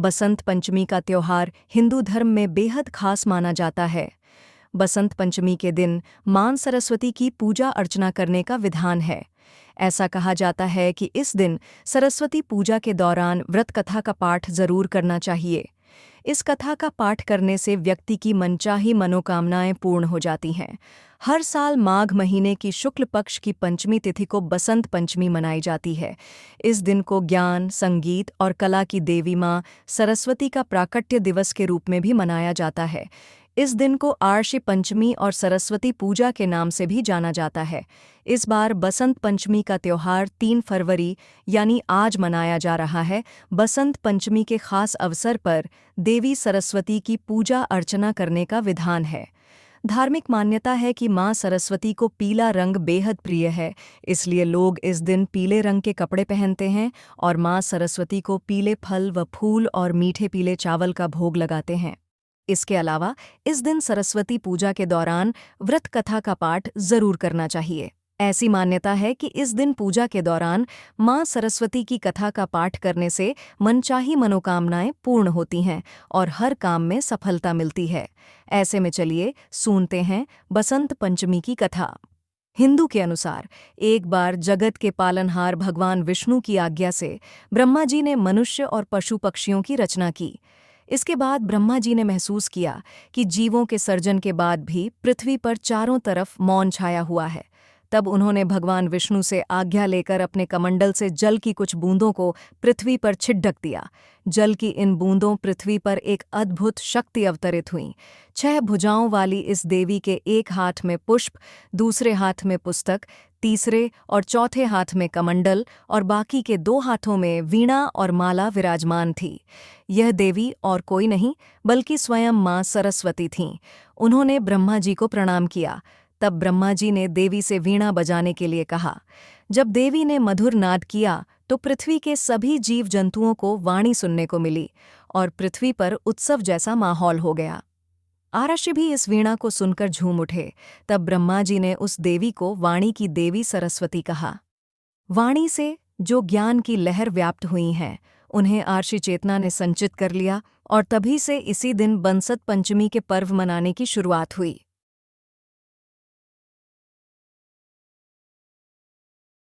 बसंत पंचमी का त्योहार हिंदू धर्म में बेहद खास माना जाता है। बसंत पंचमी के दिन मां सरस्वती की पूजा अर्चना करने का विधान है। ऐसा कहा जाता है कि इस दिन सरस्वती पूजा के दौरान व्रत कथा का पाठ जरूर करना चाहिए। इस कथा का पाठ करने से व्यक्ति की मनचाही मनोकामनाएं पूर्ण हो जाती हैं। हर साल माघ महीने की शुक्ल पक्ष की पंचमी तिथि को बसंत पंचमी मनाई जाती है। इस दिन को ज्ञान, संगीत और कला की देवी मां सरस्वती का प्राकट्य दिवस के रूप में भी मनाया जाता है। इस दिन को आर्षि पंचमी और सरस्वती पूजा के नाम से भी जाना जाता है। इस बार बसंत पंचमी का त्योहार 3 फरवरी यानी आज मनाया जा रहा है। बसंत पंचमी के खास अवसर पर देवी सरस्वती की पूजा अर्चना करने का विधान है। धार्मिक मान्यता है कि मां सरस्वती को पीला रंग बेहद प्रिय है, इसलिए लोग इस दिन पीले रंग के कपड़े पहनते हैं और मां सरस्वती को पीले फल व फूल और मीठे पीले चावल का भोग लगाते हैं। इसके अलावा इस दिन सरस्वती पूजा के दौरान व्रत कथा का पाठ जरूर करना चाहिए। ऐसी मान्यता है कि इस दिन पूजा के दौरान मां सरस्वती की कथा का पाठ करने से मनचाही मनोकामनाएं पूर्ण होती हैं और हर काम में सफलता मिलती है। ऐसे में चलिए सुनते हैं बसंत पंचमी की कथा। हिंदू के अनुसार एक बार जगत के पालनहार भगवान विष्णु की आज्ञा से ब्रह्मा जी ने मनुष्य और पशु पक्षियों की रचना की। इसके बाद ब्रह्मा जी ने महसूस किया कि जीवों के सर्जन के बाद भी पृथ्वी पर चारों तरफ मौन छाया हुआ है। तब उन्होंने भगवान विष्णु से आज्ञा लेकर अपने कमंडल से जल की कुछ बूंदों को पृथ्वी पर छिड़क दिया। जल की इन बूंदों पृथ्वी पर एक अद्भुत शक्ति अवतरित हुई। 6 भुजाओं वाली इस देवी के एक हाथ में पुष्प, दूसरे हाथ में पुस्तक, तीसरे और चौथे हाथ में कमंडल और बाकी के 2 हाथों में वीणा और माला विराजमान थी। यह देवी और कोई नहीं बल्कि स्वयं मां सरस्वती थीं। उन्होंने ब्रह्मा जी को प्रणाम किया। तब ब्रह्मा जी ने देवी से वीणा बजाने के लिए कहा। जब देवी ने मधुर नाद किया तो पृथ्वी के सभी जीव जंतुओं को वाणी सुनने को मिली और पृथ्वी पर उत्सव जैसा माहौल हो गया। आरषि भी इस वीणा को सुनकर झूम उठे। तब ब्रह्मा जी ने उस देवी को वाणी की देवी सरस्वती कहा। वाणी से जो ज्ञान की लहर व्याप्त हुई हैं, उन्हें आर्षि चेतना ने संचित कर लिया और तभी से इसी दिन बसंत पंचमी के पर्व मनाने की शुरुआत हुई।